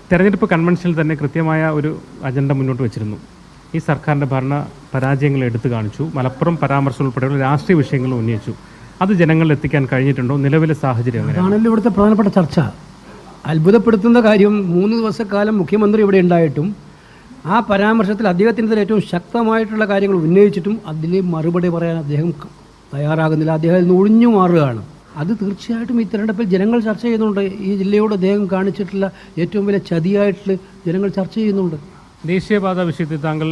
തെരഞ്ഞെടുപ്പ് കൺവെൻഷനിൽ തന്നെ കൃത്യമായ ഒരു അജണ്ട മുന്നോട്ട് വെച്ചിരുന്നു. ഈ സർക്കാരിൻ്റെ ഭരണ പരാജയങ്ങൾ എടുത്തു കാണിച്ചു, മലപ്പുറം പരാമർശം ഉൾപ്പെടെയുള്ള രാഷ്ട്രീയ വിഷയങ്ങൾ ഉന്നയിച്ചു. അത് ജനങ്ങളിൽ എത്തിക്കാൻ കഴിഞ്ഞിട്ടുണ്ടോ? നിലവിലെ സാഹചര്യം അതാണല്ലോ ഇവിടുത്തെ പ്രധാനപ്പെട്ട ചർച്ച. അത്ഭുതപ്പെടുത്തുന്ന കാര്യം 3 ദിവസക്കാലം മുഖ്യമന്ത്രി ഇവിടെ ഉണ്ടായിട്ടും ആ പരാമർശത്തിൽ അദ്ദേഹത്തിൻ്റെ ഏറ്റവും ശക്തമായിട്ടുള്ള കാര്യങ്ങൾ ഉന്നയിച്ചിട്ടും അതിൽ മറുപടി പറയാൻ അദ്ദേഹം തയ്യാറാകുന്നില്ല. അദ്ദേഹം അതിൽ നിന്ന് ഒഴിഞ്ഞു മാറുകയാണ്. അത് തീർച്ചയായിട്ടും ഈ തിരഞ്ഞെടുപ്പിൽ ജനങ്ങൾ ചർച്ച ചെയ്യുന്നുണ്ട്. ഈ ജില്ലയോട് അദ്ദേഹം കാണിച്ചിട്ടുള്ള ഏറ്റവും വലിയ ചതിയായിട്ട് ജനങ്ങൾ ചർച്ച ചെയ്യുന്നുണ്ട്. ദേശീയപാത വിഷയത്തിൽ താങ്കൾ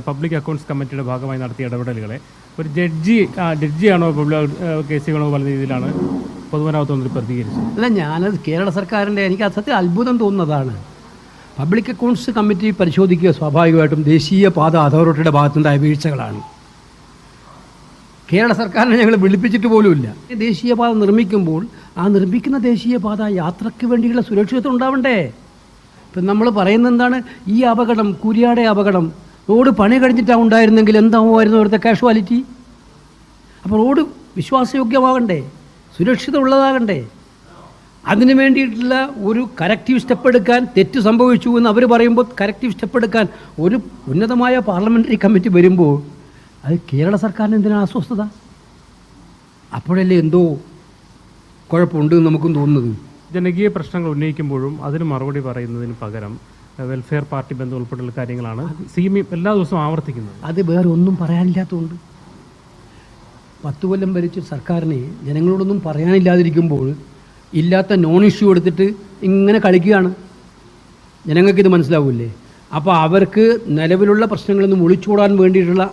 പബ്ലിക് അക്കൗണ്ട്സ് കമ്മിറ്റിയുടെ ഭാഗമായി നടത്തിയ ഇടപെടലുകളെ ഒരു ജഡ്ജിയാണോ കേസുകളോ പല രീതിയിലാണ് പൊതുമരാമത്ത് മന്ത്രി പ്രതികരിച്ചത്? അല്ല, ഞാനത് കേരള സർക്കാരിൻ്റെ എനിക്ക് അസത്യത്തിൽ അത്ഭുതം തോന്നുന്നതാണ്. പബ്ലിക് അക്കൗണ്ട്സ് കമ്മിറ്റി പരിശോധിക്കുക സ്വാഭാവികമായിട്ടും ദേശീയപാത അതോറിറ്റിയുടെ ഭാഗത്തുണ്ടായ വീഴ്ചകളാണ്. കേരള സർക്കാരിനെ ഞങ്ങൾ വിളിപ്പിച്ചിട്ട് പോലുമില്ല. ദേശീയപാത നിർമ്മിക്കുമ്പോൾ ആ നിർമ്മിക്കുന്ന ദേശീയപാത യാത്രയ്ക്ക് വേണ്ടിയുള്ള സുരക്ഷിതത്വം ഉണ്ടാവണ്ടേ? ഇപ്പം നമ്മൾ പറയുന്നത് എന്താണ്? ഈ അപകടം, കുരിയാടെ അപകടം റോഡ് പണി കഴിഞ്ഞിട്ടാണ് ഉണ്ടായിരുന്നെങ്കിൽ എന്താവുമായിരുന്നു അവിടുത്തെ കാഷ്വാലിറ്റി? അപ്പോൾ റോഡ് വിശ്വാസയോഗ്യമാകണ്ടേ, സുരക്ഷിതമുള്ളതാകണ്ടേ? അതിനു വേണ്ടിയിട്ടുള്ള ഒരു കറക്റ്റീവ് സ്റ്റെപ്പ് എടുക്കാൻ തെറ്റ് സംഭവിച്ചു എന്ന് അവർ പറയുമ്പോൾ കറക്റ്റീവ് സ്റ്റെപ്പ് എടുക്കാൻ ഒരു ഉന്നതമായ പാർലമെൻ്ററി കമ്മിറ്റി വരുമ്പോൾ അത് കേരള സർക്കാരിന് എന്തിനാണ് അസ്വസ്ഥത? അപ്പോഴല്ലേ എന്തോ കുഴപ്പമുണ്ട് നമുക്കും തോന്നുന്നത്. ജനകീയ പ്രശ്നങ്ങൾ ഉന്നയിക്കുമ്പോഴും അതിന് മറുപടി പറയുന്നതിന് പകരം വെൽഫെയർ പാർട്ടി ബന്ധം ഉൾപ്പെടെയുള്ള കാര്യങ്ങളാണ് CM എല്ലാ ദിവസവും ആവർത്തിക്കുന്നത്. അത് വേറെ ഒന്നും പറയാനില്ലാത്തതുകൊണ്ട് 10 കൊല്ലം ഭരിച്ച സർക്കാരിനെ ജനങ്ങളോടൊന്നും പറയാനില്ലാതിരിക്കുമ്പോൾ ഇല്ലാത്ത നോൺ ഇഷ്യൂ എടുത്തിട്ട് ഇങ്ങനെ കളിക്കുകയാണ്. ജനങ്ങൾക്കിത് മനസ്സിലാവില്ലേ? അപ്പോൾ അവർക്ക് നിലവിലുള്ള പ്രശ്നങ്ങളിൽ നിന്ന് ഒളിച്ചോടാൻ വേണ്ടിയിട്ടുള്ള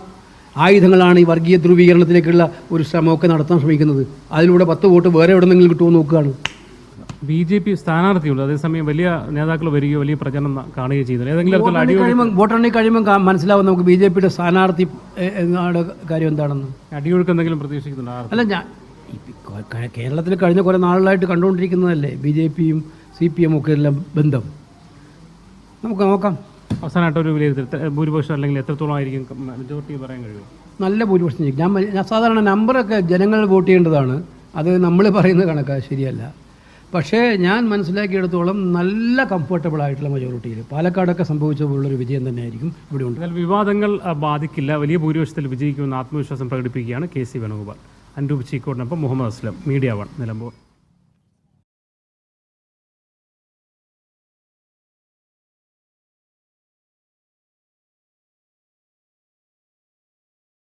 ആയുധങ്ങളാണ് ഈ വർഗീയ ധ്രുവീകരണത്തിലേക്കുള്ള ഒരു ശ്രമമൊക്കെ നടത്താൻ ശ്രമിക്കുന്നത്. അതിലൂടെ 10 വോട്ട് വേറെ എവിടെന്നെങ്കിലും കിട്ടുമോ നോക്കുകയാണ്. BJP സ്ഥാനാർത്ഥിയുണ്ട്, അതേസമയം വലിയ നേതാക്കൾ വരികയോ വലിയ പ്രചരണം കാണുകയോ ചെയ്യുന്നു. ഏതെങ്കിലും വോട്ടെണ്ണി കഴിയുമ്പോൾ മനസ്സിലാവും നമുക്ക് BJPയുടെ സ്ഥാനാർത്ഥി കാര്യം എന്താണെന്ന്. അടിയൊഴുക്ക് എന്തെങ്കിലും പ്രതീക്ഷിക്കുന്നുണ്ടോ? അല്ല, ഞാൻ കേരളത്തിൽ കഴിഞ്ഞ കുറേ നാളുകളായിട്ട് കണ്ടുകൊണ്ടിരിക്കുന്നതല്ലേ BJPയും CPM ഒക്കെ എല്ലാം ബന്ധം. നമുക്ക് നോക്കാം. അവസാനമായിട്ട് ഒരു വിലയിരുത്തൽ ഭൂരിപക്ഷം അല്ലെങ്കിൽ എത്രത്തോളം ആയിരിക്കും മെജോറിറ്റി പറയാൻ കഴിയുമോ? നല്ല ഭൂരിപക്ഷം. ഞാൻ സാധാരണ നമ്പറൊക്കെ ജനങ്ങൾ വോട്ട് ചെയ്യേണ്ടതാണ്, അത് നമ്മൾ പറയുന്നത് കണക്കാ ശരിയല്ല. പക്ഷേ ഞാൻ മനസ്സിലാക്കിയെടുത്തോളം നല്ല കംഫർട്ടബിൾ ആയിട്ടുള്ള മെജോറിറ്റിയിൽ പാലക്കാടൊക്കെ സംഭവിച്ച പോലുള്ളൊരു വിജയം തന്നെയായിരിക്കും ഇവിടെ ഉണ്ട്. എന്നാൽ വിവാദങ്ങൾ ബാധിക്കില്ല, വലിയ ഭൂരിപക്ഷത്തിൽ വിജയിക്കുമെന്ന് ആത്മവിശ്വാസം പ്രകടിപ്പിക്കുകയാണ് KC വേണുഗോപാൽ. അനൂപ് ചീക്കോടിനൊപ്പം മുഹമ്മദ് അസ്ലം, മീഡിയ 1 നിലമ്പൂർ.